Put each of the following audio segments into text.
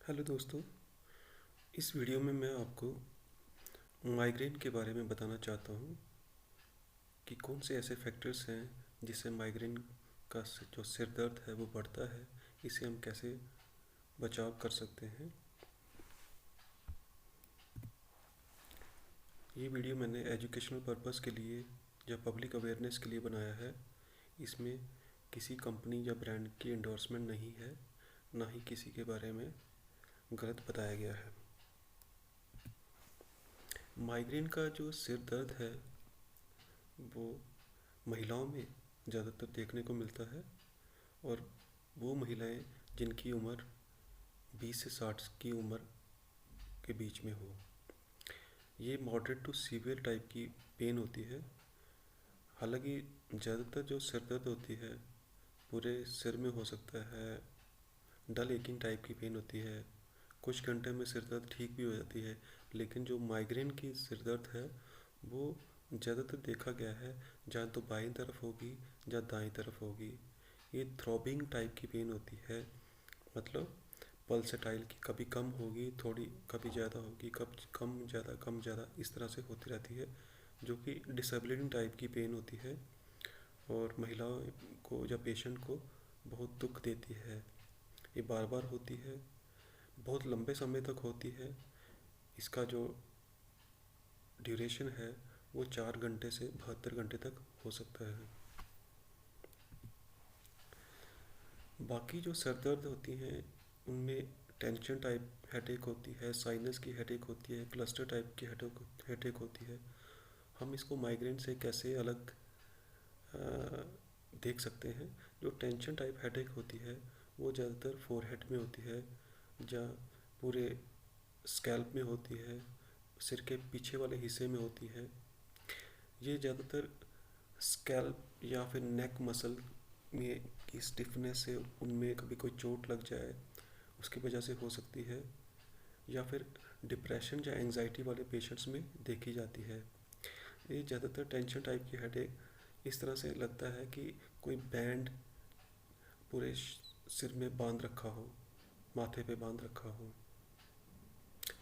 Hello दोस्तों। इस video में मैं आपको माइग्रेन के बारे में बताना चाहता हूँ कि कौन से ऐसे फैक्टर्स हैं जिससे माइग्रेन का जो सिर दर्द है वो बढ़ता है। इसे हम कैसे बचाव कर सकते हैं। ये वीडियो मैंने एजुकेशनल पर्पस के लिए या पब्लिक अवेयरनेस के लिए बनाया है। इसमें किसी कंपनी या ब्रांड की एंडोर्समेंट नहीं है, ना ही किसी के बारे में गलत बताया गया है। माइग्रेन का जो सिर दर्द है वो महिलाओं में ज़्यादातर देखने को मिलता है, और वो महिलाएं जिनकी उम्र 20 से 60 की उम्र के बीच में हो। ये मॉडरेट टू सीवियर टाइप की पेन होती है। हालांकि ज़्यादातर जो सिर दर्द होती है पूरे सिर में हो सकता है। डल एकिंग टाइप की पेन होती है, कुछ घंटे में सिर दर्द ठीक भी हो जाती है। लेकिन जो माइग्रेन की सिर दर्द है वो ज़्यादातर देखा गया है जहाँ तो बाईं तरफ होगी या दाईं तरफ होगी। ये थ्रॉबिंग टाइप की पेन होती है, मतलब पल्सेटाइल की, कभी कम होगी थोड़ी, कभी ज़्यादा होगी, कब कम ज़्यादा इस तरह से होती रहती है, जो कि डिसेबिलिटिंग टाइप की पेन होती है और महिलाओं को या पेशेंट को बहुत दुख देती है। ये बार बार होती है, बहुत लंबे समय तक होती है। इसका जो ड्यूरेशन है वो 4 घंटे से 72 घंटे तक हो सकता है। बाकी जो सर दर्द होती हैं उनमें टेंशन टाइप हेडेक होती है, साइनस की हेडेक होती है, क्लस्टर टाइप की हेडेक होती है। हम इसको माइग्रेन से कैसे अलग देख सकते हैं। जो टेंशन टाइप हेडेक होती है वो ज़्यादातर फोरहेड में होती है या पूरे स्कैल्प में होती है, सिर के पीछे वाले हिस्से में होती है। ये ज़्यादातर स्कैल्प या फिर नेक मसल में की स्टिफनेस से उनमें कभी कोई चोट लग जाए उसकी वजह से हो सकती है, या फिर डिप्रेशन या एंजाइटी वाले पेशेंट्स में देखी जाती है। ये ज़्यादातर टेंशन टाइप की हेडेक इस तरह से लगता है कि कोई बैंड पूरे सिर में बांध रखा हो, माथे पे बांध रखा हो।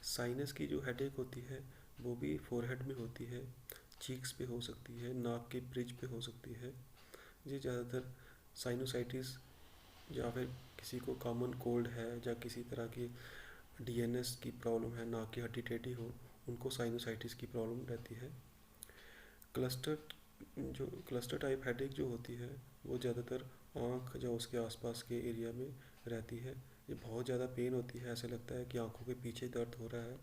साइनस की जो हेडेक होती है वो भी फोरहेड में होती है, चीक्स पे हो सकती है, नाक के ब्रिज पे हो सकती है। ये ज़्यादातर साइनोसाइटिस या फिर किसी को कॉमन कोल्ड है या किसी तरह की डीएनएस की प्रॉब्लम है, नाक की हड्डी टेढ़ी हो, उनको साइनोसाइटिस की प्रॉब्लम रहती है। क्लस्टर जो क्लस्टर टाइप हेडेक जो होती है वो ज़्यादातर आँख या उसके आसपास के एरिया में रहती है। ये बहुत ज़्यादा पेन होती है, ऐसा लगता है कि आँखों के पीछे दर्द हो रहा है,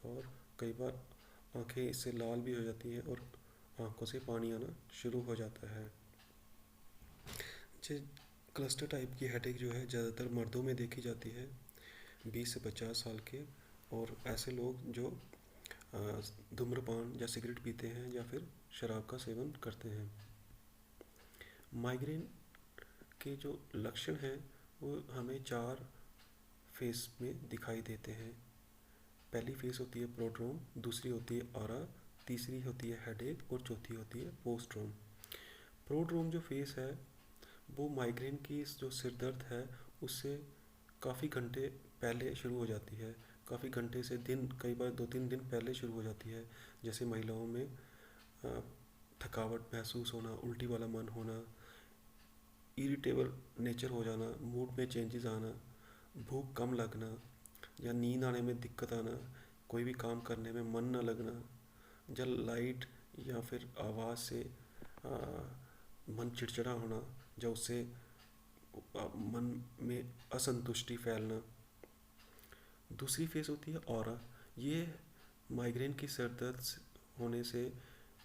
और कई बार आँखें इससे लाल भी हो जाती हैं और आँखों से पानी आना शुरू हो जाता है। ये क्लस्टर टाइप की हेडेक जो है ज़्यादातर मर्दों में देखी जाती है, 20 से 50 साल के, और ऐसे लोग जो धूम्रपान या सिगरेट पीते हैं या फिर शराब का सेवन करते हैं। माइग्रेन के जो लक्षण हैं वो हमें 4 फेस में दिखाई देते हैं। पहली फेस होती है प्रोड्रोम, दूसरी होती है ऑरा, तीसरी होती है हेडेक और चौथी होती है पोस्ट्रोम। प्रोड्रोम जो फेस है वो माइग्रेन की जो सिर दर्द है उससे काफ़ी घंटे पहले शुरू हो जाती है। काफ़ी घंटे से दिन, कई बार 2-3 दिन पहले शुरू हो जाती है। जैसे महिलाओं में थकावट महसूस होना, उल्टी वाला मन होना, इरिटेबल नेचर हो जाना, मूड में चेंजेस आना, भूख कम लगना या नींद आने में दिक्कत आना, कोई भी काम करने में मन न लगना, जल लाइट या फिर आवाज़ से आ, मन चिड़चिड़ा होना, या उससे मन में असंतुष्टि फैलना। दूसरी फेज़ होती है ऑरा। ये माइग्रेन की सर दर्द होने से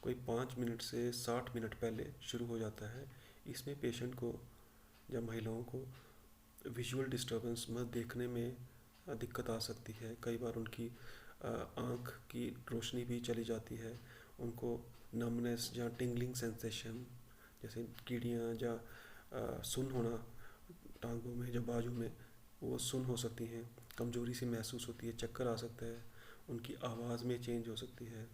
कोई 5 मिनट से 60 मिनट पहले शुरू हो जाता है। इसमें पेशेंट को या महिलाओं को विजुअल डिस्टर्बेंस में देखने में दिक्कत आ सकती है। कई बार उनकी आँख की रोशनी भी चली जाती है, उनको नमनेस या टिंगलिंग सेंसेशन जैसे कीड़ियाँ या सुन होना टांगों में या बाजू में, वो सुन हो सकती हैं, कमजोरी सी महसूस होती है, चक्कर आ सकता है, उनकी आवाज़ में चेंज हो सकती है।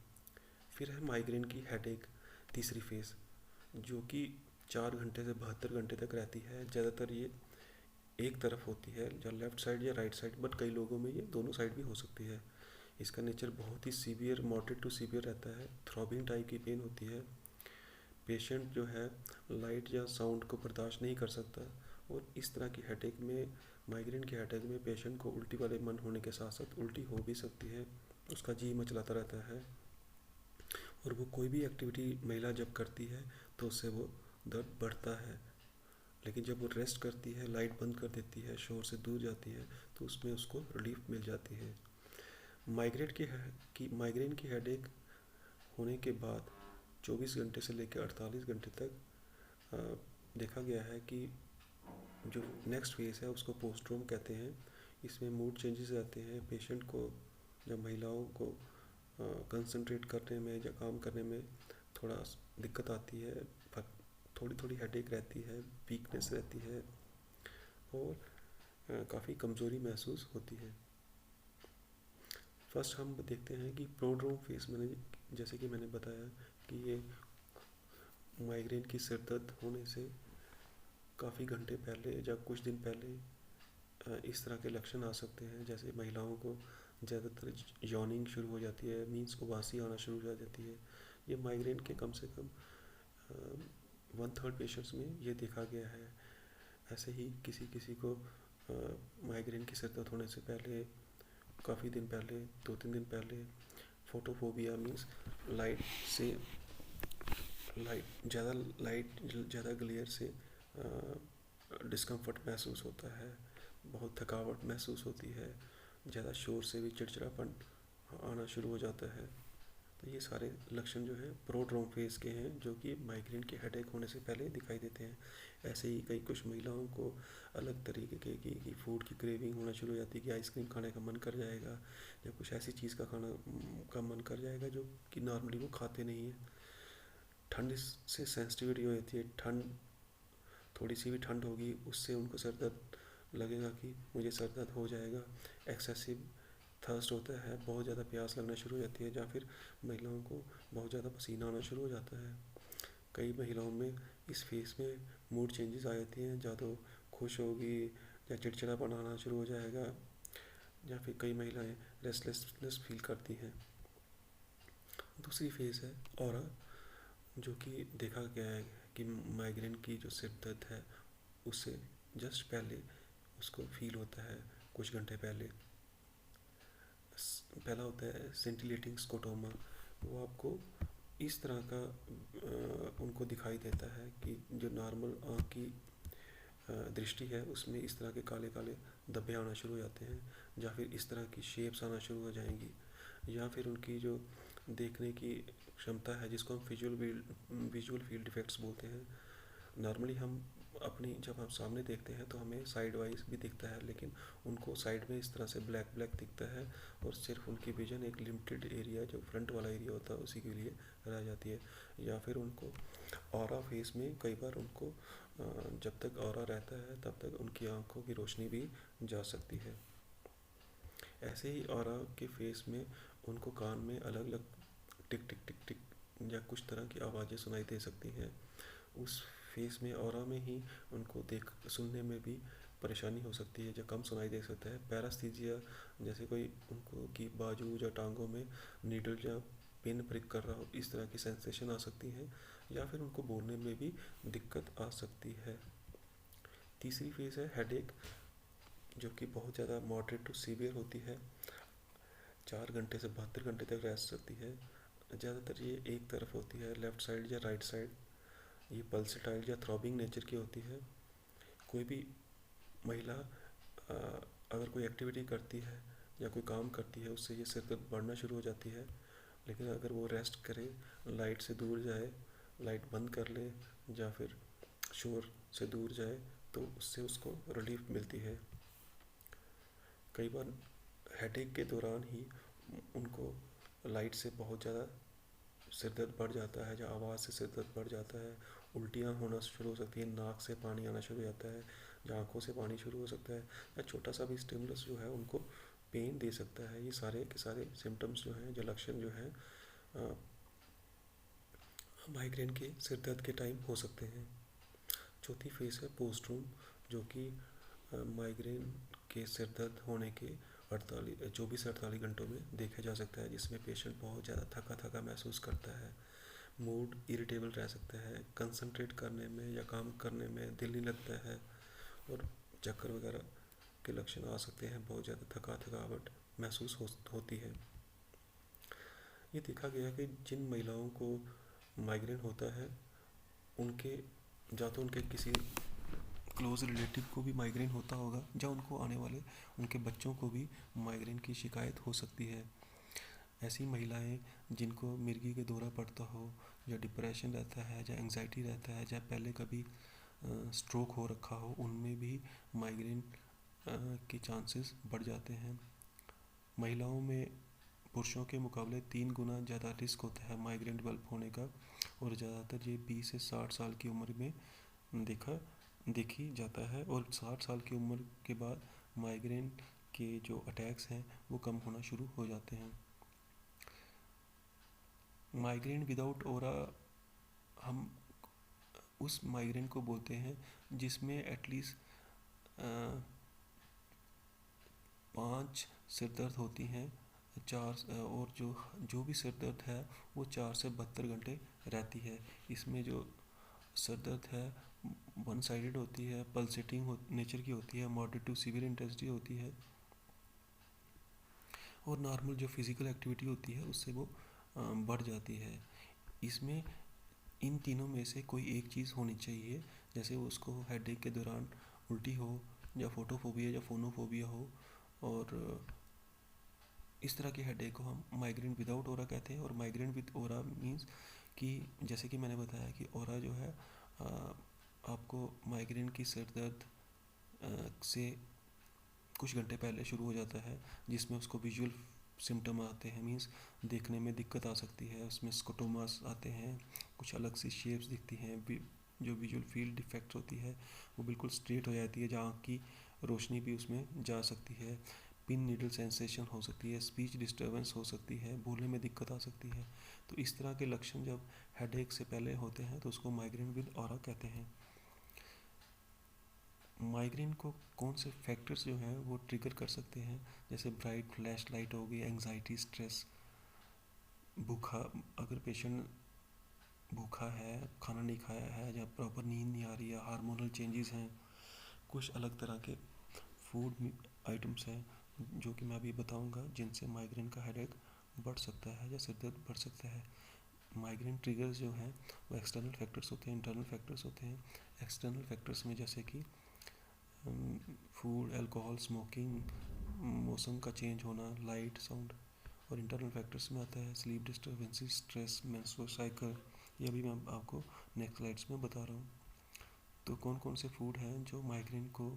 फिर है माइग्रेन की हेडेक, तीसरी फेज़, जो कि 4 घंटे से 72 घंटे तक रहती है। ज़्यादातर ये एक तरफ होती है, या लेफ़्ट साइड या राइट साइड, बट कई लोगों में ये दोनों साइड भी हो सकती है। इसका नेचर बहुत ही सीवियर, मॉडरेट टू सीवियर रहता है। थ्रॉबिंग टाइप की पेन होती है। पेशेंट जो है लाइट या साउंड को बर्दाश्त नहीं कर सकता, और इस तरह की हेडेक में, माइग्रेन की हेडेक में पेशेंट को उल्टी वाले मन होने के साथ साथ उल्टी हो भी सकती है। उसका जी मचलाता रहता है, और वो कोई भी एक्टिविटी महिला जब करती है तो उससे वो दर्द बढ़ता है। लेकिन जब वो रेस्ट करती है, लाइट बंद कर देती है, शोर से दूर जाती है, तो उसमें उसको रिलीफ मिल जाती है। माइग्रेन की हेडेक होने के बाद 24 घंटे से लेकर 48 घंटे तक अ, देखा गया है कि जो नेक्स्ट फेज़ है उसको पोस्ट्रोम कहते हैं। इसमें मूड चेंजेस आते हैं पेशेंट को, जब महिलाओं को कंसंट्रेट करने में या काम करने में थोड़ा दिक्कत आती है, थोड़ी थोड़ी हेडेक रहती है, वीकनेस रहती है, और काफ़ी कमज़ोरी महसूस होती है। फर्स्ट हम देखते हैं कि प्रोड्रोम फेस में, जैसे कि मैंने बताया कि ये माइग्रेन की सिर दर्द होने से काफ़ी घंटे पहले या कुछ दिन पहले इस तरह के लक्षण आ सकते हैं। जैसे महिलाओं को ज़्यादातर यॉर्निंग शुरू हो जाती है, मीन्स उबासी आना शुरू हो जाती है। ये माइग्रेन के कम से कम 1/3 पेशेंट्स में ये देखा गया है। ऐसे ही किसी किसी को माइग्रेन की सिर दर्द होने से पहले, काफ़ी दिन पहले, 2-3 दिन पहले, फोटोफोबिया मीन्स लाइट से ज़्यादा ग्लेयर से डिस्कम्फर्ट महसूस होता है, बहुत थकावट महसूस होती है, ज़्यादा शोर से भी चिड़चिड़ापन आना शुरू हो जाता है। तो ये सारे लक्षण जो हैं प्रोड्रोम फेज के हैं, जो कि माइग्रेन के हेडेक होने से पहले दिखाई देते हैं। ऐसे ही कई कुछ महिलाओं को अलग तरीके की फूड की क्रेविंग होना शुरू हो जाती है, कि आइसक्रीम खाने का मन कर जाएगा, या कुछ ऐसी चीज़ का खाना का मन कर जाएगा जो कि नॉर्मली वो खाते नहीं हैं। ठंड से सेंसिटिविटी हो जाती है, ठंड, थोड़ी सी भी ठंड होगी उससे उनको सर दर्द लगेगा कि मुझे सर दर्द हो जाएगा। एक्सेसिव थर्स्ट होता है, बहुत ज़्यादा प्यास लगना शुरू हो जाती है, या फिर महिलाओं को बहुत ज़्यादा पसीना आना शुरू हो जाता है। कई महिलाओं में इस फेस में मूड चेंजेस आ जाती हैं, या तो खुश होगी, या चिड़चिड़ापन आना शुरू हो जाएगा, या फिर कई महिलाएं रेस्टलेसनेस फील करती हैं। दूसरी फेज़ है ऑरा, जो कि देखा गया है कि माइग्रेन की जो सिर दर्द है उससे जस्ट पहले उसको फील होता है, कुछ घंटे पहले। पहला होता है सेंटिलेटिंग स्कोटोमा। वो आपको इस तरह का उनको दिखाई देता है कि जो नॉर्मल आँख की दृष्टि है उसमें इस तरह के काले काले धब्बे आना शुरू हो जाते हैं, या फिर इस तरह की शेप्स आना शुरू हो जाएंगी, या फिर उनकी जो देखने की क्षमता है, जिसको हम विजुअल फील्ड डिफेक्ट्स बोलते हैं। नॉर्मली हम अपनी जब हम सामने देखते हैं तो हमें साइड वाइज भी दिखता है, लेकिन उनको साइड में इस तरह से ब्लैक ब्लैक दिखता है, और सिर्फ उनकी विजन एक लिमिटेड एरिया, जो फ्रंट वाला एरिया होता है, उसी के लिए रह जाती है। या फिर उनको ऑरा फेस में कई बार उनको जब तक ऑरा रहता है तब तक उनकी आंखों की रोशनी भी जा सकती है। ऐसे ही ऑरा के फेस में उनको कान में अलग अलग टिक टिक टिक टिक या कुछ तरह की आवाज़ें सुनाई दे सकती हैं। उस फेस में, ऑरा में ही उनको देख सुनने में भी परेशानी हो सकती है, जो कम सुनाई दे सकता है। पैरास्थीजिया, जैसे कोई उनको की बाजू या टांगों में नीडल या पिन प्रिक कर रहा हो, इस तरह की सेंसेशन आ सकती है, या फिर उनको बोलने में भी दिक्कत आ सकती है। तीसरी फेज़ है हेडेक, जो कि बहुत ज़्यादा मॉडरेट टू सीवियर होती है, 4 घंटे से 72 घंटे तक रह सकती है। ज़्यादातर ये एक तरफ होती है, लेफ़्ट साइड या राइट साइड। ये पल्सेटाइल या थ्रॉबिंग नेचर की होती है। कोई भी महिला अगर कोई एक्टिविटी करती है या कोई काम करती है, उससे ये सिर दर्द बढ़ना शुरू हो जाती है। लेकिन अगर वो रेस्ट करे, लाइट से दूर जाए, लाइट बंद कर ले, या फिर शोर से दूर जाए, तो उससे उसको रिलीफ मिलती है। कई बार हेडेक के दौरान ही उनको लाइट से बहुत ज़्यादा सिर दर्द बढ़ जाता है, या आवाज़ से सिर दर्द बढ़ जाता है, उल्टियाँ होना शुरू हो सकती है, नाक से पानी आना शुरू हो जाता है, या आँखों से पानी शुरू हो सकता है, या छोटा सा भी स्टिमुलस जो है उनको पेन दे सकता है। ये सारे के सारे सिम्टम्स जो हैं, जो लक्षण जो हैं माइग्रेन के सिर दर्द के टाइम हो सकते हैं। चौथी फेज़ है पोस्ट्रूम, जो कि माइग्रेन के सिर दर्द होने के 24 से 48 घंटों में देखा जा सकता है, जिसमें पेशेंट बहुत ज़्यादा थका थका महसूस करता है, मूड इरिटेबल रह सकता है, कंसंट्रेट करने में या काम करने में दिल नहीं लगता है, और चक्कर वगैरह के लक्षण आ सकते हैं, बहुत ज़्यादा थकावट महसूस होती है। ये देखा गया कि जिन महिलाओं को माइग्रेन होता है उनके या तो उनके किसी क्लोज रिलेटिव को भी माइग्रेन होता होगा, या उनको आने वाले उनके बच्चों को भी माइग्रेन की शिकायत हो सकती है। ऐसी महिलाएं जिनको मिर्गी के दौरा पड़ता हो, या डिप्रेशन रहता है, या एंग्जाइटी रहता है, या पहले कभी स्ट्रोक हो रखा हो, उनमें भी माइग्रेन के चांसेस बढ़ जाते हैं। महिलाओं में पुरुषों के मुकाबले 3 गुना ज़्यादा रिस्क होता है माइग्रेन डेवलप होने का, और ज़्यादातर ये 20 से 60 साल की उम्र में देखी जाता है, और 60 साल की उम्र के बाद माइग्रेन के जो अटैक्स हैं वो कम होना शुरू हो जाते हैं। माइग्रेन विदाउट ओरा हम उस माइग्रेन को बोलते हैं जिसमें एटलीस्ट 5 सिर दर्द होती हैं, और जो भी सिर दर्द है वो 4 से 72 घंटे रहती है। इसमें जो सर दर्द है वन साइडेड होती है, पल्सेटिंग नेचर की होती है, मॉडरेट टू सीवियर इंटेंसिटी होती है, और नॉर्मल जो फिज़िकल एक्टिविटी होती है उससे वो बढ़ जाती है। इसमें इन तीनों में से कोई एक चीज़ होनी चाहिए, जैसे उसको हेडेक के दौरान उल्टी हो, या फोटोफोबिया या फोनोफोबिया हो, और इस तरह की हेडेक को हम माइग्रेन विदाउट ओरा कहते हैं। और माइग्रेन विद ओरा मीन्स कि जैसे कि मैंने बताया कि ओरा जो है आपको माइग्रेन की सिर दर्द से कुछ घंटे पहले शुरू हो जाता है, जिसमें उसको विजुअल सिम्टम आते हैं, मीन्स देखने में दिक्कत आ सकती है, उसमें स्कोटोमास आते हैं, कुछ अलग सी शेप्स दिखती हैं, जो विजुअल फील्ड डिफेक्ट होती है वो बिल्कुल स्ट्रेट हो जाती है, जहाँ की रोशनी भी उसमें जा सकती है, पिन नीडल सेंसेशन हो सकती है, स्पीच डिस्टर्बेंस हो सकती है, बोलने में दिक्कत आ सकती है। तो इस तरह के लक्षण जब हेडेक से पहले होते हैं तो उसको माइग्रेन विद ऑरा कहते हैं। माइग्रेन को कौन से फैक्टर्स जो हैं वो ट्रिगर कर सकते हैं, जैसे ब्राइट फ्लैश लाइट हो गई, एंग्जाइटी, स्ट्रेस, भूखा, अगर पेशेंट भूखा है, खाना नहीं खाया है, या प्रॉपर नींद नहीं आ रही है, हार्मोनल चेंजेस हैं, कुछ अलग तरह के फूड आइटम्स हैं जो कि मैं अभी बताऊंगा, जिनसे माइग्रेन का हेडेक बढ़ सकता है या सिर दर्द बढ़ सकता है। माइग्रेन ट्रिगर्स जो हैं वो एक्सटर्नल फैक्टर्स होते हैं, इंटरनल फैक्टर्स होते हैं। एक्सटर्नल फैक्टर्स में जैसे कि फूड, अल्कोहल, स्मोकिंग, मौसम का चेंज होना, लाइट, साउंड। और इंटरनल फैक्टर्स में आता है sleep disturbances, stress, menstrual cycle. ये भी मैं आपको नेक्स्ट स्लाइड्स में बता रहा हूँ। तो कौन कौन से फूड हैं जो माइग्रेन को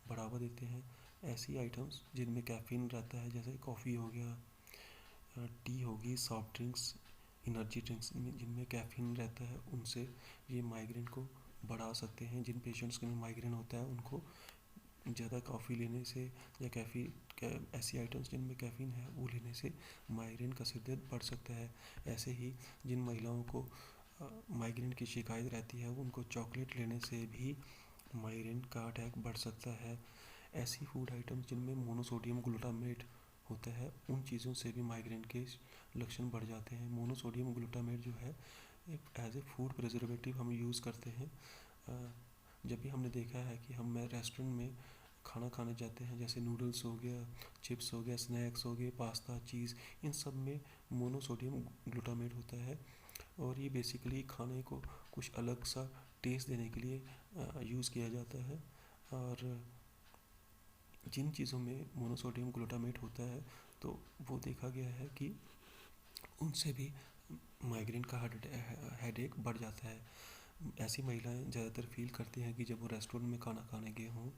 बढ़ावा देते हैं? ऐसी आइटम्स जिनमें कैफीन रहता है, जैसे कॉफ़ी हो गया, टी होगी, सॉफ्ट ड्रिंक्स, एनर्जी ड्रिंक्स जिनमें कैफीन रहता है, उनसे ये माइग्रेन को बढ़ा सकते हैं। जिन पेशेंट्स के में माइग्रेन होता है उनको ज़्यादा कॉफ़ी लेने से या ऐसी आइटम्स जिनमें कैफीन है वो लेने से माइग्रेन का सिर दर्द बढ़ सकता है। ऐसे ही जिन महिलाओं को माइग्रेन की शिकायत रहती है उनको चॉकलेट लेने से भी माइग्रेन का अटैक बढ़ सकता है। ऐसी फूड आइटम्स जिनमें मोनोसोडियम ग्लूटामेट होता है, उन चीज़ों से भी माइग्रेन के लक्षण बढ़ जाते हैं। मोनोसोडियम ग्लूटामेट जो है एक एज ए फूड प्रिजर्वेटिव हम यूज़ करते हैं। जब भी हमने देखा है कि हम रेस्टोरेंट में खाना खाने जाते हैं, जैसे नूडल्स हो गया, चिप्स हो गया, स्नैक्स हो गए, पास्ता, चीज़, इन सब में मोनोसोडियम ग्लूटामेट होता है, और ये बेसिकली खाने को कुछ अलग सा टेस्ट देने के लिए यूज़ किया जाता है। और जिन चीज़ों में मोनोसोडियम ग्लूटामेट होता है तो वो देखा गया है कि उनसे भी माइग्रेन का हेडेक बढ़ जाता है। ऐसी महिलाएं ज़्यादातर फील करती हैं कि जब वो रेस्टोरेंट में खाना खाने गए हों,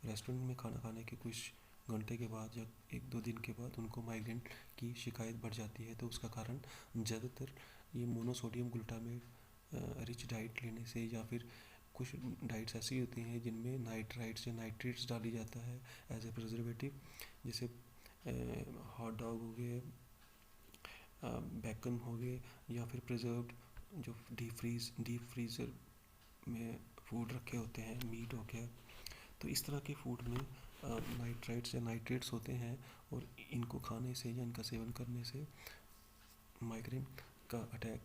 रेस्टोरेंट में खाना खाने के कुछ घंटे के बाद या 1-2 दिन के बाद उनको माइग्रेन की शिकायत बढ़ जाती है। तो उसका कारण ज़्यादातर ये मोनोसोडियम ग्लूटामेट रिच डाइट लेने से, या फिर कुछ डाइट्स ऐसी होती हैं जिनमें नाइट्राइट्स या नाइट्रेट्स डाली जाता है एज ए प्रिजर्वेटिव, जैसे हॉट डॉग हो गए, बैकन हो गए, या फिर प्रिजर्व्ड जो डीप फ्रीज़र में फूड रखे होते हैं, मीट हो गया। तो इस तरह के फूड में नाइट्राइट्स या नाइट्रेट्स होते हैं, और इनको खाने से या इनका सेवन करने से माइग्रेन का अटैक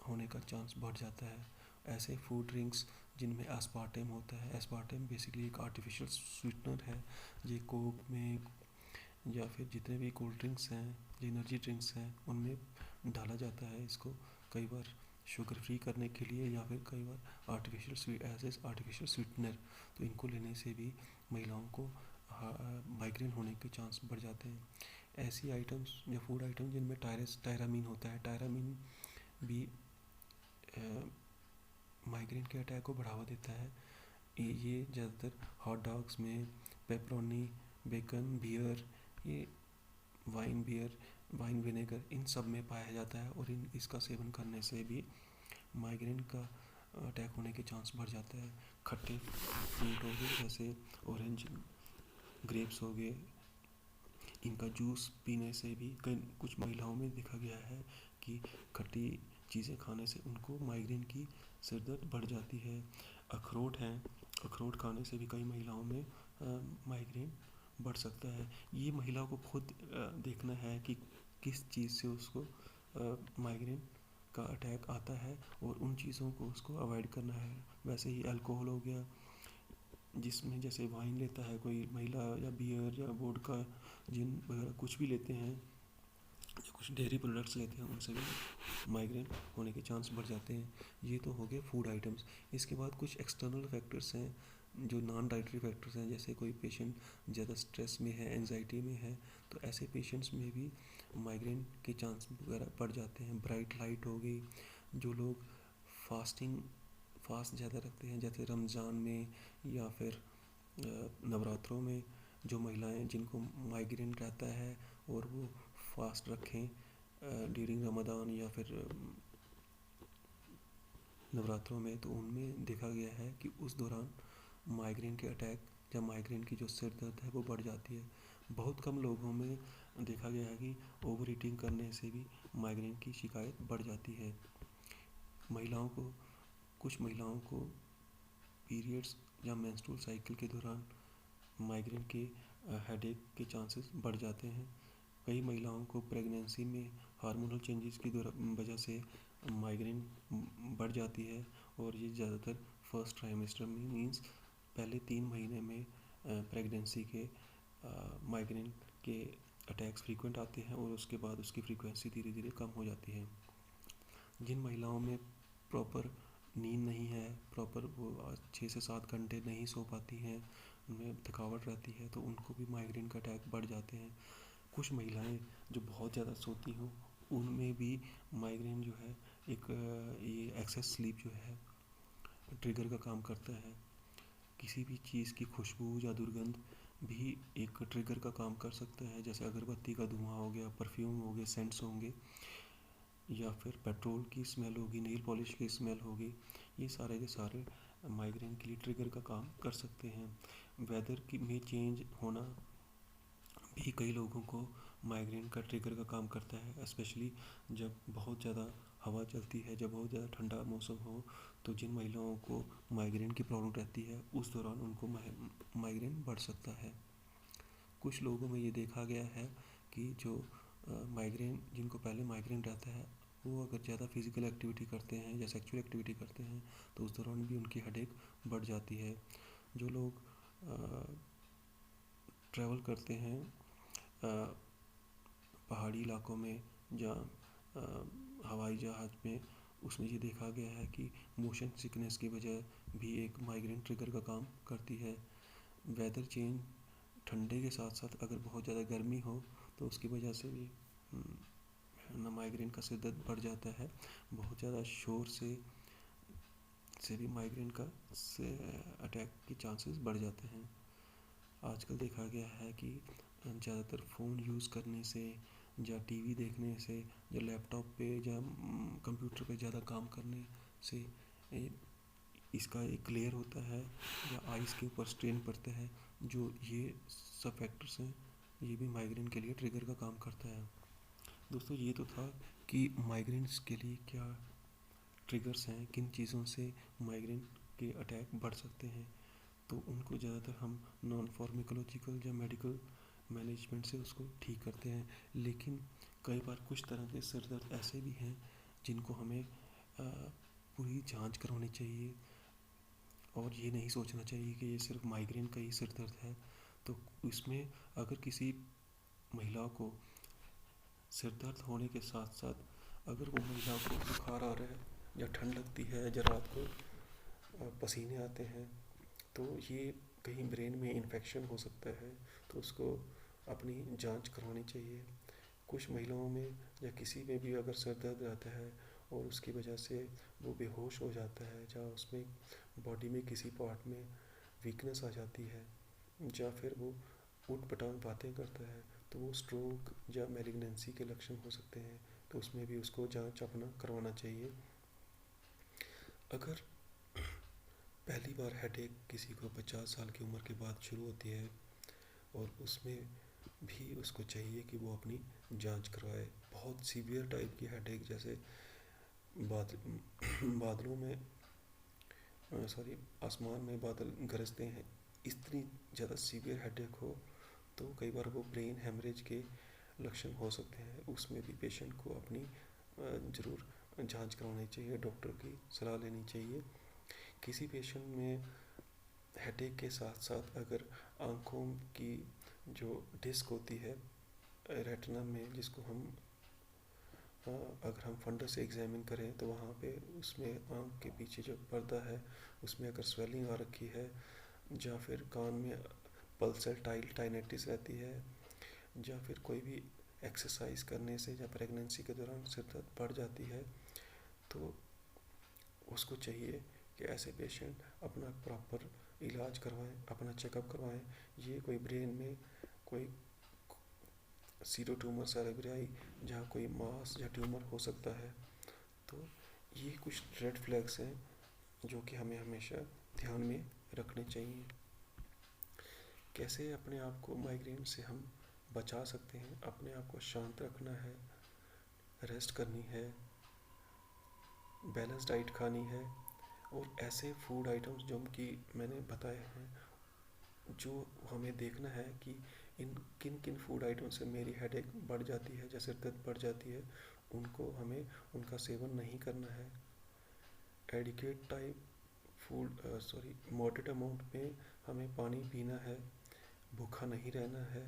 होने का चांस बढ़ जाता है। ऐसे फूड ड्रिंक्स जिनमें एस्पार्टेम होता है, एस्पार्टेम बेसिकली एक आर्टिफिशियल स्वीटनर है। ये कोक में या फिर जितने भी कोल्ड ड्रिंक्स हैं, एनर्जी ड्रिंक्स हैं, उनमें डाला जाता है इसको, कई बार शुगर फ्री करने के लिए, या फिर कई बार आर्टिफिशियल स्वीटनर। तो इनको लेने से भी महिलाओं को माइग्रेन होने के चांस बढ़ जाते हैं। ऐसी आइटम्स या फूड आइटम जिनमें टायरामीन होता है, टायरामीन भी माइग्रेन के अटैक को बढ़ावा देता है। ये ज़्यादातर हॉट डॉग्स में पेपरोनी, बेकन, बियर, ये वाइन विनेगर, इन सब में पाया जाता है, और इसका सेवन करने से भी माइग्रेन का अटैक होने के चांस बढ़ जाता है। खट्टे फ्रूट हो गए जैसे ऑरेंज, ग्रेप्स हो गए, इनका जूस पीने से भी कुछ महिलाओं में देखा गया है कि खट्टी चीज़ें खाने से उनको माइग्रेन की सिरदर्द बढ़ जाती है। अखरोट हैं, अखरोट खाने से भी कई महिलाओं में माइग्रेन बढ़ सकता है। ये महिला को खुद देखना है कि किस चीज़ से उसको माइग्रेन का अटैक आता है, और उन चीज़ों को उसको अवॉइड करना है। वैसे ही अल्कोहल हो गया, जिसमें जैसे वाइन लेता है कोई महिला, या बियर या वोडका, जिन वगैरह कुछ भी लेते हैं, या कुछ डेयरी प्रोडक्ट्स लेते हैं, उनसे भी माइग्रेन होने के चांस बढ़ जाते हैं। ये तो हो गए फूड आइटम्स। इसके बाद कुछ एक्सटर्नल फैक्टर्स हैं जो नॉन डाइटरी फैक्टर्स हैं। जैसे कोई पेशेंट ज़्यादा स्ट्रेस में है, एंजाइटी में है, तो ऐसे पेशेंट्स में भी माइग्रेन के चांस वगैरह बढ़ जाते हैं। ब्राइट लाइट हो गई, जो लोग फास्ट ज़्यादा रखते हैं, जैसे रमज़ान में या फिर नवरात्रों में, जो महिलाएं जिनको माइग्रेन रहता है और वो फास्ट रखें ड्यूरिंग रमज़ान या फिर नवरात्रों में, तो उनमें देखा गया है कि उस दौरान माइग्रेन के अटैक या माइग्रेन की जो सिर दर्द है वो बढ़ जाती है। बहुत कम लोगों में देखा गया है कि ओवर ईटिंग करने से भी माइग्रेन की शिकायत बढ़ जाती है। कुछ महिलाओं को पीरियड्स या मेंस्ट्रुअल साइकिल के दौरान माइग्रेन के हेडेक के चांसेस बढ़ जाते हैं। कई महिलाओं को प्रेगनेंसी में हार्मोनल चेंजेस की वजह से माइग्रेन बढ़ जाती है, और ये ज़्यादातर फर्स्ट ट्राइमेस्टर में, मींस पहले 3 महीने में प्रेगनेंसी के माइग्रेन के अटैक्स फ्रीक्वेंट आते हैं, और उसके बाद उसकी फ्रीक्वेंसी धीरे धीरे कम हो जाती है। जिन महिलाओं में प्रॉपर नींद नहीं है, प्रॉपर वो 6 से 7 घंटे नहीं सो पाती हैं, उनमें थकावट रहती है, तो उनको भी माइग्रेन का अटैक बढ़ जाते हैं। कुछ महिलाएं जो बहुत ज़्यादा सोती हों, उनमें भी माइग्रेन जो है एक ये एक्सेस स्लीप जो है ट्रिगर का काम करता है। किसी भी चीज़ की खुशबू या दुर्गंध भी एक ट्रिगर का काम कर सकता है, जैसे अगरबत्ती का धुआं हो गया, परफ्यूम हो गए, सेंट्स होंगे, या फिर पेट्रोल की स्मेल होगी, नेल पॉलिश की स्मेल होगी। ये सारे के सारे माइग्रेन के लिए ट्रिगर का काम कर सकते हैं। वेदर की में चेंज होना भी कई लोगों को माइग्रेन का ट्रिगर का काम करता है, स्पेशली जब बहुत ज़्यादा हवा चलती है, जब बहुत ज़्यादा ठंडा मौसम हो, तो जिन महिलाओं को माइग्रेन की प्रॉब्लम रहती है उस दौरान उनको माइग्रेन बढ़ सकता है। कुछ लोगों में ये देखा गया है कि जो माइग्रेन जिनको पहले माइग्रेन रहता है, वो अगर ज़्यादा फिजिकल एक्टिविटी करते हैं या सेक्सुअल एक्टिविटी करते हैं, तो उस दौरान भी उनकी हेडेक बढ़ जाती है। जो लोग ट्रैवल करते हैं पहाड़ी इलाकों में या हवाई जहाज़ में, उसमें ये देखा गया है कि मोशन सिकनेस की वजह भी एक माइग्रेन ट्रिगर का काम करती है। वेदर चेंज, ठंडे के साथ साथ अगर बहुत ज़्यादा गर्मी हो तो उसकी वजह से भी माइग्रेन का सिर दर्द बढ़ जाता है। बहुत ज़्यादा शोर से भी माइग्रेन का अटैक के चांसेस बढ़ जाते हैं। आजकल देखा गया है कि ज़्यादातर फ़ोन यूज़ करने से, या टीवी देखने से, या लैपटॉप पे या कंप्यूटर पे ज़्यादा काम करने से इसका एक लेयर होता है, या आइज़ के ऊपर स्ट्रेन पड़ता है। जो ये सब फैक्टर्स हैं, ये भी माइग्रेन के लिए ट्रिगर का काम करता है। दोस्तों, ये तो था कि माइग्रेन्स के लिए क्या ट्रिगर्स हैं, किन चीज़ों से माइग्रेन के अटैक बढ़ सकते हैं। तो उनको ज़्यादातर हम नॉन फार्माकोलॉजिकल या मेडिकल मैनेजमेंट से उसको ठीक करते हैं। लेकिन कई बार कुछ तरह के सिर दर्द ऐसे भी हैं जिनको हमें पूरी जांच करवानी चाहिए, और ये नहीं सोचना चाहिए कि ये सिर्फ माइग्रेन का ही सिर दर्द है। तो इसमें अगर किसी महिला को सिर दर्द होने के साथ साथ अगर वो महिला को बुखार आ रहा है या ठंड लगती है या रात को पसीने आते हैं, तो ये कहीं ब्रेन में इन्फेक्शन हो सकता है, तो उसको अपनी जांच करवानी चाहिए। कुछ महिलाओं में या किसी में भी अगर सर दर्द रहता है और उसकी वजह से वो बेहोश हो जाता है, या उसमें बॉडी में किसी पार्ट में वीकनेस आ जाती है, या फिर वो उठ पटांग बातें करता है, तो वो स्ट्रोक या मैलिग्नेंसी के लक्षण हो सकते हैं। तो उसमें भी उसको जांच अपना करवाना चाहिए। अगर पहली बार हेडेक किसी को 50 साल की उम्र के बाद शुरू होती है, और उसमें भी उसको चाहिए कि वो अपनी जांच करवाए। बहुत सीवियर टाइप की हेडेक, जैसे बादलों में आसमान में बादल गरजते हैं, इतनी ज़्यादा सीवियर हेडेक हो, तो कई बार वो ब्रेन हेमरेज के लक्षण हो सकते हैं। उसमें भी पेशेंट को अपनी ज़रूर जांच करवानी चाहिए, डॉक्टर की सलाह लेनी चाहिए। किसी पेशेंट में हेडेक के साथ साथ अगर आँखों की जो डिस्क होती है रेटिना में, जिसको हम अगर हम फंडस से एग्जामिन करें तो वहाँ पे उसमें आँख के पीछे जो पर्दा है उसमें अगर स्वेलिंग आ रखी है, या फिर कान में पल्सर टाइनेटिस रहती है, या फिर कोई भी एक्सरसाइज करने से या प्रेगनेंसी के दौरान सिर दर्द बढ़ जाती है, तो उसको चाहिए कि ऐसे पेशेंट अपना प्रॉपर इलाज करवाएं, अपना चेकअप करवाएं। ये कोई ब्रेन में कोई सीरो ट्यूमर सेरेब्राई जहाँ कोई मास या ट्यूमर हो सकता है। तो ये कुछ रेड फ्लैग्स हैं जो कि हमें हमेशा ध्यान में रखने चाहिए। कैसे अपने आप को माइग्रेन से हम बचा सकते हैं? अपने आप को शांत रखना है, रेस्ट करनी है, बैलेंस डाइट खानी है, और ऐसे फूड आइटम्स जो कि मैंने बताए हैं, जो हमें देखना है कि इन किन किन फूड आइटम से मेरी हेडेक बढ़ जाती है, जैसे दर्द बढ़ जाती है, उनको हमें उनका सेवन नहीं करना है। Adequate type food moderate amount में हमें पानी पीना है, भूखा नहीं रहना है,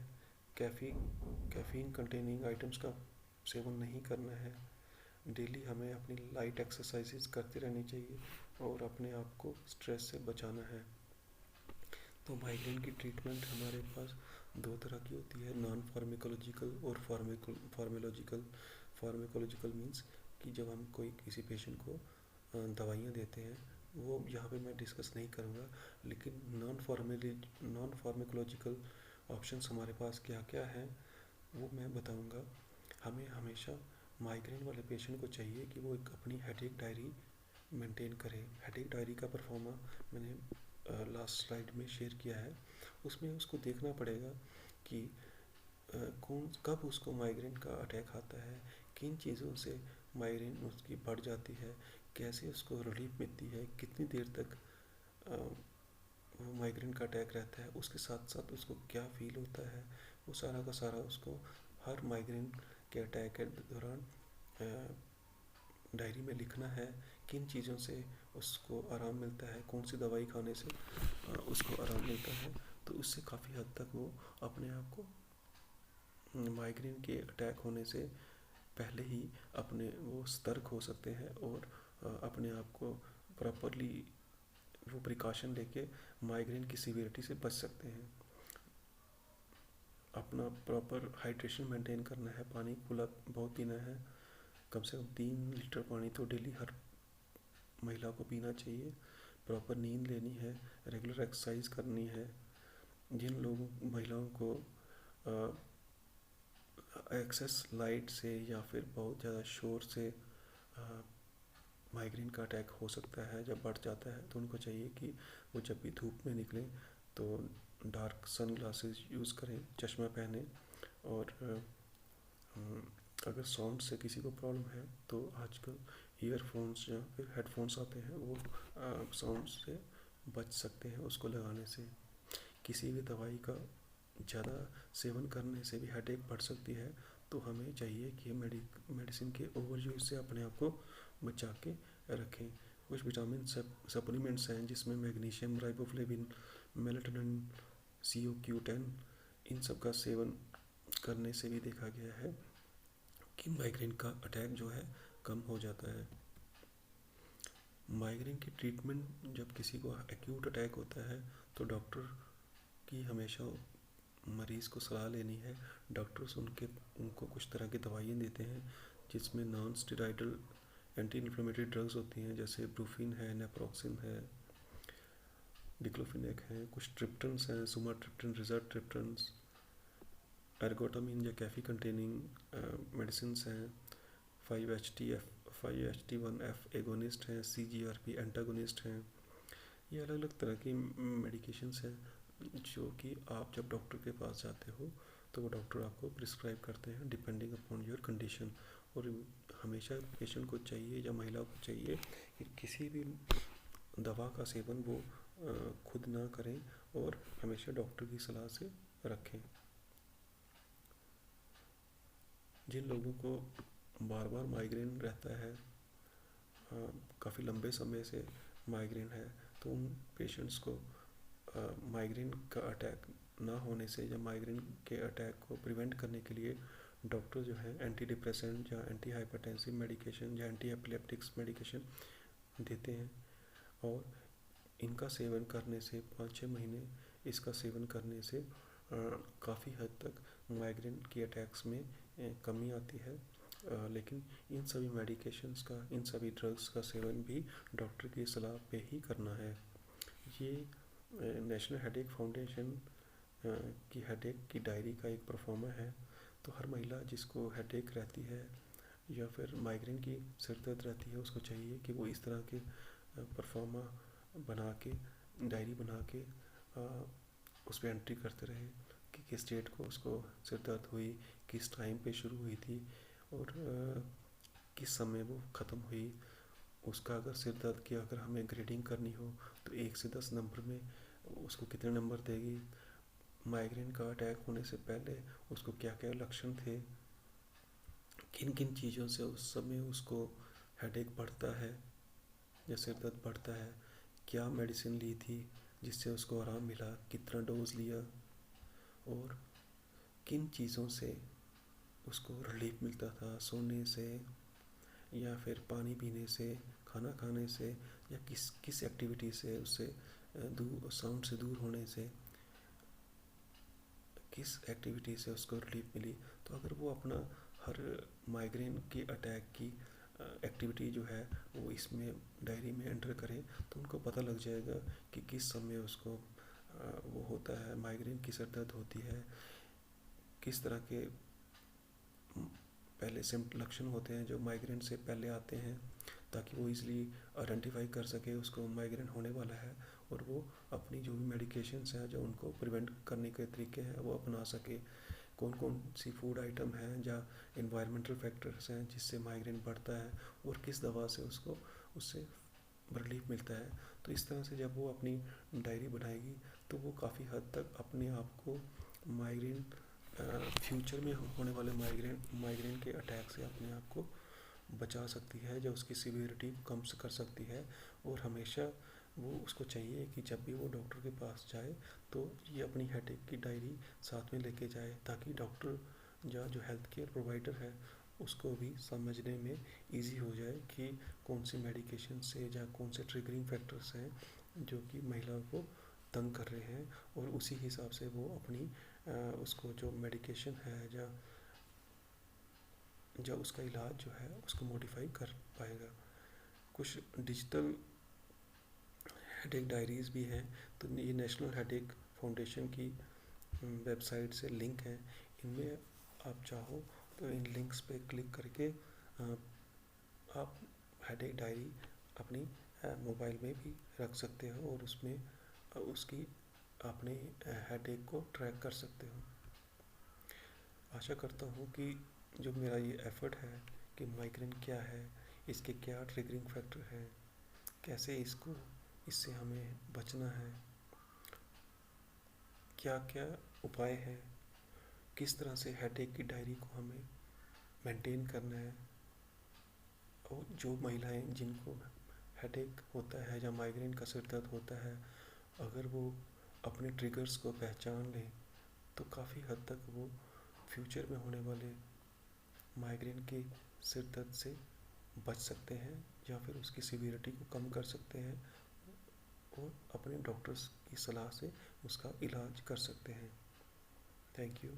कैफीन कंटेनिंग आइटम्स का सेवन नहीं करना है। डेली हमें अपनी लाइट एक्सरसाइजेज करती रहनी चाहिए और अपने आप को स्ट्रेस से बचाना है। तो माइग्रेन की ट्रीटमेंट हमारे पास दो तरह की होती है, नॉन फार्माकोलॉजिकल और फार्माकोलॉजिकल। फार्माकोलॉजिकल मीन्स कि जब हम कोई किसी पेशेंट को दवाइयाँ देते हैं, वो यहाँ पे मैं डिस्कस नहीं करूँगा। लेकिन नॉन फार्माकोलॉजिकल ऑप्शंस हमारे पास क्या क्या हैं वो मैं बताऊँगा। हमें हमेशा माइग्रेन वाले पेशेंट को चाहिए कि वो एक अपनी हेडेक डायरी मेंटेन करें। हेडेक डायरी का परफॉर्मा मैंने लास्ट स्लाइड में शेयर किया है। उसमें उसको देखना पड़ेगा कि कब उसको माइग्रेन का अटैक आता है, किन चीज़ों से माइग्रेन उसकी बढ़ जाती है, कैसे उसको रिलीफ मिलती है, कितनी देर तक वो माइग्रेन का अटैक रहता है, उसके साथ साथ उसको क्या फील होता है, वो सारा का सारा उसको हर माइग्रेन के अटैक के दौरान डायरी में लिखना है। किन चीज़ों से उसको आराम मिलता है, कौन सी दवाई खाने से उसको आराम मिलता है। तो उससे काफ़ी हद तक वो अपने आप को माइग्रेन के अटैक होने से पहले ही अपने वो सतर्क हो सकते हैं, और अपने आप को प्रॉपरली वो प्रिकॉशन लेके माइग्रेन की सीवियरिटी से बच सकते हैं। अपना प्रॉपर हाइड्रेशन मेंटेन करना है, पानी खुला बहुत पीना है, कम से कम 3 लीटर पानी तो डेली हर महिला को पीना चाहिए। प्रॉपर नींद लेनी है, रेगुलर एक्सरसाइज करनी है। जिन लोगों महिलाओं को एक्सेस लाइट से या फिर बहुत ज़्यादा शोर से माइग्रेन का अटैक हो सकता है, जब बढ़ जाता है, तो उनको चाहिए कि वो जब भी धूप में निकलें तो डार्क सन ग्लासेस यूज़ करें, चश्मा पहने। और अगर साउंड से किसी को प्रॉब्लम है तो आजकल ईयरफोन्स या फिर हेडफोन्स आते हैं, वो साउंड से बच सकते हैं उसको लगाने से। किसी भी दवाई का ज़्यादा सेवन करने से भी हेडेक बढ़ सकती है, तो हमें चाहिए कि मेडिसिन के ओवर यूज से अपने आप को बचा के रखें। कुछ विटामिन सप्लीमेंट्स हैं जिसमें मैग्नीशियम, राइबोफ्लेविन, मेलाटोनिन, CoQ10, इन सब का सेवन करने से भी देखा गया है कि माइग्रेन का अटैक जो है कम हो जाता है। माइग्रेन की ट्रीटमेंट, जब किसी को एक्यूट अटैक होता है तो डॉक्टर की हमेशा मरीज़ को सलाह लेनी है। डॉक्टर्स उनको कुछ तरह की दवाइयाँ देते हैं जिसमें non steroidal anti inflammatory drugs होती हैं, जैसे ब्रूफिन है, नेप्रोक्सिन है, डिक्लोफिनेक है, कुछ ट्रिप्टन्स हैं, सुमाट्रिप्टन, रिजाट्रिप्टन्स, एर्गोटामिन या कैफी कंटेनिंग मेडिसिन हैं, 5-HT1F एगोनिस्ट हैं, CGRP एंटागोनिस्ट हैं। ये अलग अलग तरह की मेडिकेशंस हैं जो कि आप जब डॉक्टर के पास जाते हो तो वो डॉक्टर आपको प्रिस्क्राइब करते हैं डिपेंडिंग अपॉन योर कंडीशन। और हमेशा पेशेंट को चाहिए या महिला को चाहिए कि किसी भी दवा का सेवन वो खुद ना करें और हमेशा डॉक्टर की सलाह से रखें। जिन लोगों को बार बार माइग्रेन रहता है, काफ़ी लंबे समय से माइग्रेन है, तो उन पेशेंट्स को माइग्रेन का अटैक ना होने से या माइग्रेन के अटैक को प्रिवेंट करने के लिए डॉक्टर जो है एंटी डिप्रेसेंट या एंटी हाइपरटेंसिव मेडिकेशन या एंटी एपिलेप्टिक्स मेडिकेशन देते हैं। और इनका सेवन करने से 5-6 महीने इसका सेवन करने से काफ़ी हद तक माइग्रेन की अटैक्स में कमी आती है। लेकिन इन सभी मेडिकेशंस का, इन सभी ड्रग्स का सेवन भी डॉक्टर की सलाह पे ही करना है। ये नेशनल हेडेक फाउंडेशन की हेडेक की डायरी का एक परफॉर्मा है। तो हर महिला जिसको हेडेक रहती है या फिर माइग्रेन की सिर दर्द रहती है, उसको चाहिए कि वो इस तरह के परफॉर्मा बना के, डायरी बना के उस पर एंट्री करते रहे कि किस डेट को उसको सिर दर्द हुई, किस टाइम पे शुरू हुई थी और किस समय वो ख़त्म हुई। उसका अगर सिर दर्द की अगर हमें ग्रेडिंग करनी हो तो 1 से 10 नंबर में उसको कितने नंबर देगी। माइग्रेन का अटैक होने से पहले उसको क्या क्या लक्षण थे, किन किन चीज़ों से उस समय उसको हेडेक बढ़ता है या सिर दर्द बढ़ता है, क्या मेडिसिन ली थी जिससे उसको आराम मिला, कितना डोज लिया और किन चीज़ों से उसको रिलीफ मिलता था, सोने से या फिर पानी पीने से, खाना खाने से या किस किस एक्टिविटी से, उससे दूर, साउंड से दूर होने से, किस एक्टिविटी से उसको रिलीफ मिली। तो अगर वो अपना हर माइग्रेन की अटैक की एक्टिविटी जो है वो इसमें डायरी में एंटर करें तो उनको पता लग जाएगा कि किस समय उसको वो होता है, माइग्रेन की सर दर्द होती है, किस तरह के पहले लक्षण होते हैं जो माइग्रेन से पहले आते हैं, ताकि वो इजीली आइडेंटिफाई कर सके उसको माइग्रेन होने वाला है और वो अपनी जो भी मेडिकेशंस हैं जो उनको प्रिवेंट करने के तरीके हैं वो अपना सके। कौन कौन सी फूड आइटम हैं या इन्वायरमेंटल फैक्टर्स हैं जिससे माइग्रेन बढ़ता है और किस दवा से उसको उससे रिलीफ मिलता है। तो इस तरह से जब वो अपनी डायरी बनाएगी तो वो काफ़ी हद तक अपने आप को माइग्रेन, फ्यूचर में होने वाले माइग्रेन के अटैक से अपने आप को बचा सकती है, जो उसकी सीवियरिटी कम कर सकती है। और हमेशा वो उसको चाहिए कि जब भी वो डॉक्टर के पास जाए तो ये अपनी हेडेक की डायरी साथ में लेके जाए, ताकि डॉक्टर या जो हेल्थ केयर प्रोवाइडर है उसको भी समझने में इजी हो जाए कि कौन सी मेडिकेशन से या कौन से ट्रिगरिंग फैक्टर्स हैं जो कि महिला को तंग कर रहे हैं, और उसी हिसाब से वो अपनी उसको जो मेडिकेशन है या उसका इलाज जो है उसको मॉडिफाई कर पाएगा। कुछ डिजिटल हेडेक डायरीज़ भी हैं, तो ये नेशनल हेडेक फाउंडेशन की वेबसाइट से लिंक है। इनमें आप चाहो तो इन लिंक्स पे क्लिक करके आप हेडेक डायरी अपनी मोबाइल में भी रख सकते हो और उसमें उसकी अपने हेडेक को ट्रैक कर सकते हो। आशा करता हूँ कि जो मेरा ये एफर्ट है कि माइग्रेन क्या है, इसके क्या ट्रिगरिंग फैक्टर हैं, कैसे इसको इससे हमें बचना है, क्या क्या उपाय है, किस तरह से हेडेक की डायरी को हमें मेंटेन करना है। और जो महिलाएं जिनको हेडेक होता है या माइग्रेन का सिर दर्द होता है, अगर वो अपने ट्रिगर्स को पहचान लें तो काफ़ी हद तक वो फ्यूचर में होने वाले माइग्रेन के सिर दर्द से बच सकते हैं या फिर उसकी सीवियरिटी को कम कर सकते हैं और अपने डॉक्टर्स की सलाह से उसका इलाज कर सकते हैं। Thank you.